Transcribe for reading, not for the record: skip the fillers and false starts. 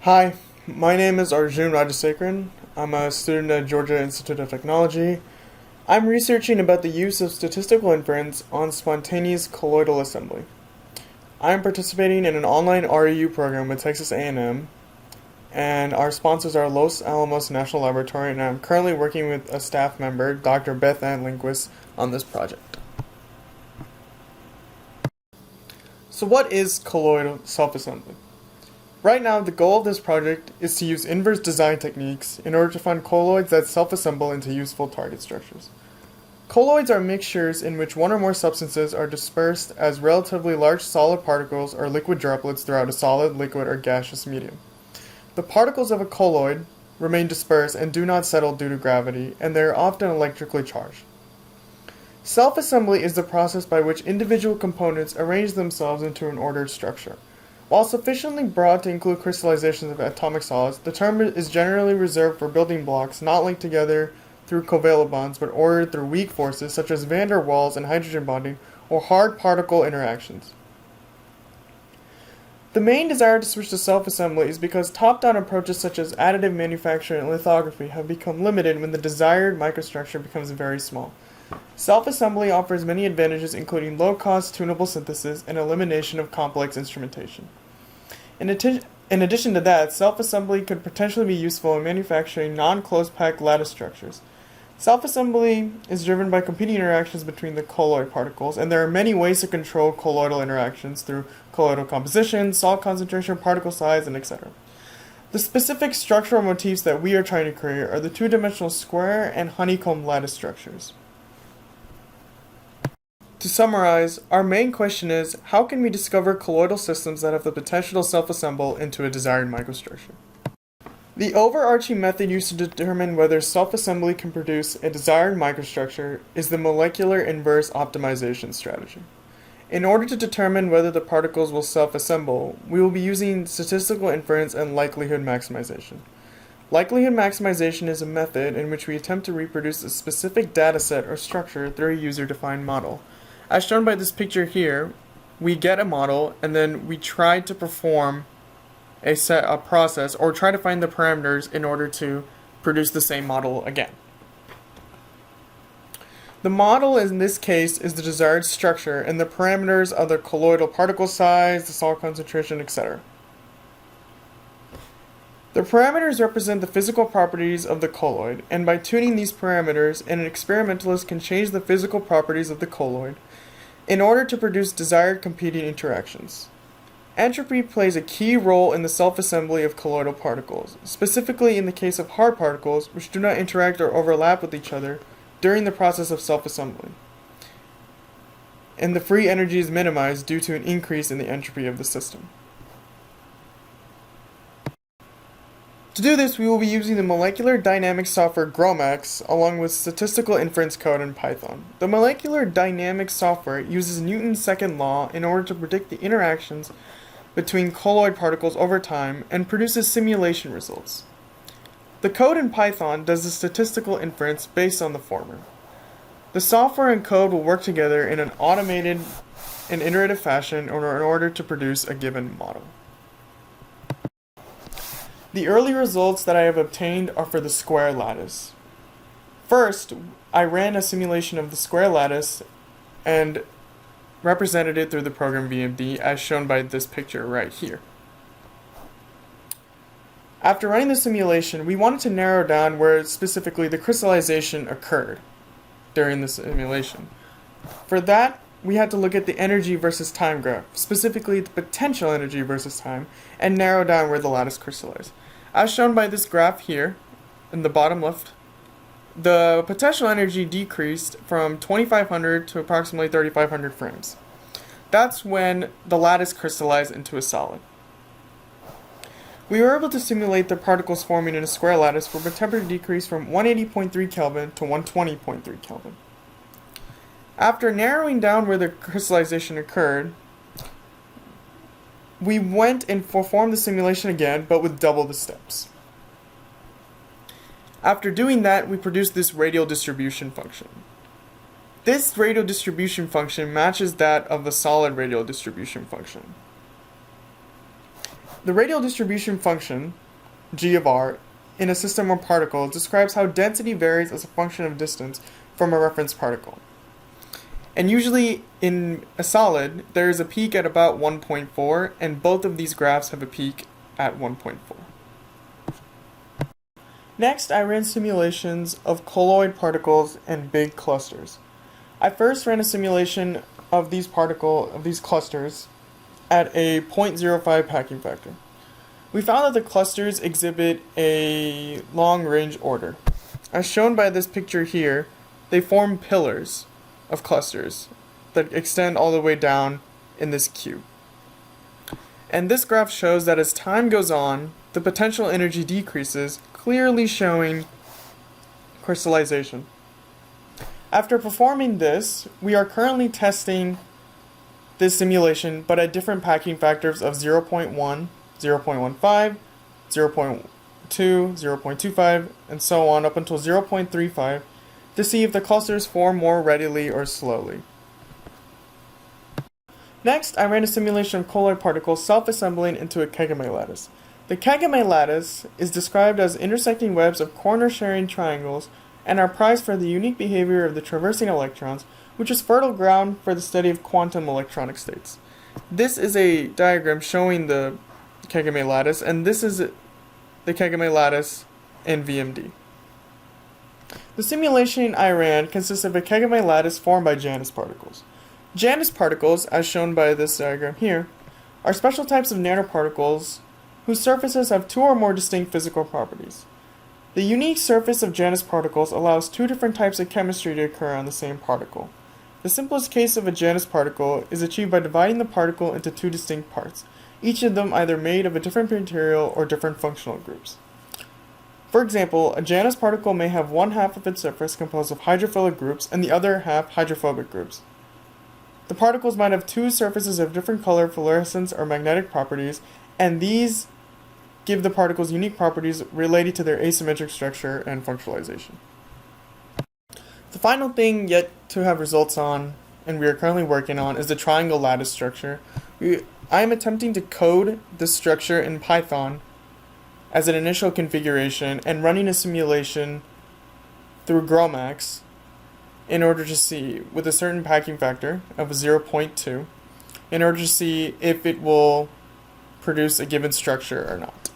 Hi, my name is Arjun Rajasekaran. I'm a student at Georgia Institute of Technology. I'm researching about the use of statistical inference on spontaneous colloidal assembly. I am participating in an online REU program with Texas A&M, and our sponsors are Los Alamos National Laboratory, and I'm currently working with a staff member, Dr. Beth Ann Lindquist, on this project. So what is colloidal self-assembly? Right now, the goal of this project is to use inverse design techniques in order to find colloids that self-assemble into useful target structures. Colloids are mixtures in which one or more substances are dispersed as relatively large solid particles or liquid droplets throughout a solid, liquid, or gaseous medium. The particles of a colloid remain dispersed and do not settle due to gravity, and they are often electrically charged. Self-assembly is the process by which individual components arrange themselves into an ordered structure. While sufficiently broad to include crystallizations of atomic solids, the term is generally reserved for building blocks not linked together through covalent bonds but ordered through weak forces such as van der Waals and hydrogen bonding or hard particle interactions. The main desire to switch to self-assembly is because top-down approaches such as additive manufacturing and lithography have become limited when the desired microstructure becomes very small. Self-assembly offers many advantages including low-cost tunable synthesis and elimination of complex instrumentation. In addition to that, self-assembly could potentially be useful in manufacturing non-closed packed lattice structures. Self-assembly is driven by competing interactions between the colloid particles, and there are many ways to control colloidal interactions through colloidal composition, salt concentration, particle size, and etc. The specific structural motifs that we are trying to create are the two-dimensional square and honeycomb lattice structures. To summarize, our main question is, how can we discover colloidal systems that have the potential to self-assemble into a desired microstructure? The overarching method used to determine whether self-assembly can produce a desired microstructure is the molecular inverse optimization strategy. In order to determine whether the particles will self-assemble, we will be using statistical inference and likelihood maximization. Likelihood maximization is a method in which we attempt to reproduce a specific dataset or structure through a user-defined model. As shown by this picture here, we get a model and then we try to perform a process or try to find the parameters in order to produce the same model again. The model in this case is the desired structure, and the parameters are the colloidal particle size, the salt concentration, etc. The parameters represent the physical properties of the colloid, and by tuning these parameters, an experimentalist can change the physical properties of the colloid in order to produce desired competing interactions. Entropy plays a key role in the self-assembly of colloidal particles, specifically in the case of hard particles which do not interact or overlap with each other during the process of self-assembly, and the free energy is minimized due to an increase in the entropy of the system. To do this, we will be using the molecular dynamics software GROMACS along with statistical inference code in Python. The molecular dynamics software uses Newton's second law in order to predict the interactions between colloid particles over time and produces simulation results. The code in Python does the statistical inference based on the former. The software and code will work together in an automated and iterative fashion in order to produce a given model. The early results that I have obtained are for the square lattice. First, I ran a simulation of the square lattice and represented it through the program VMD as shown by this picture right here. After running the simulation, we wanted to narrow down where specifically the crystallization occurred during the simulation. For that, we had to look at the energy versus time graph, specifically the potential energy versus time, and narrow down where the lattice crystallized. As shown by this graph here, in the bottom left, the potential energy decreased from 2500 to approximately 3500 frames. That's when the lattice crystallized into a solid. We were able to simulate the particles forming in a square lattice where the temperature decreased from 180.3 Kelvin to 120.3 Kelvin. After narrowing down where the crystallization occurred, we went and performed the simulation again, but with double the steps. After doing that, we produced this radial distribution function. This radial distribution function matches that of a solid radial distribution function. The radial distribution function, g of r, in a system or particle describes how density varies as a function of distance from a reference particle. And usually in a solid, there is a peak at about 1.4, and both of these graphs have a peak at 1.4. Next, I ran simulations of colloid particles and big clusters. I first ran a simulation of these clusters at a 0.05 packing factor. We found that the clusters exhibit a long-range order. As shown by this picture here, they form pillars of clusters that extend all the way down in this cube. And this graph shows that as time goes on, the potential energy decreases, clearly showing crystallization. After performing this, we are currently testing this simulation, but at different packing factors of 0.1, 0.15, 0.2, 0.25, and so on up until 0.35 to see if the clusters form more readily or slowly. Next, I ran a simulation of colloid particles self-assembling into a Kagame lattice. The Kagame lattice is described as intersecting webs of corner-sharing triangles and are prized for the unique behavior of the traversing electrons, which is fertile ground for the study of quantum electronic states. This is a diagram showing the Kagame lattice, and this is the Kagame lattice in VMD. The simulation I ran consists of a Kagame lattice formed by Janus particles. Janus particles, as shown by this diagram here, are special types of nanoparticles whose surfaces have two or more distinct physical properties. The unique surface of Janus particles allows two different types of chemistry to occur on the same particle. The simplest case of a Janus particle is achieved by dividing the particle into two distinct parts, each of them either made of a different material or different functional groups. For example, a Janus particle may have one half of its surface composed of hydrophilic groups and the other half hydrophobic groups. The particles might have two surfaces of different color, fluorescence, or magnetic properties, and these give the particles unique properties related to their asymmetric structure and functionalization. The final thing yet to have results on, and we are currently working on, is the triangle lattice structure. I am attempting to code this structure in Python as an initial configuration and running a simulation through GROMACS in order to see, with a certain packing factor of 0.2, in order to see if it will produce a given structure or not.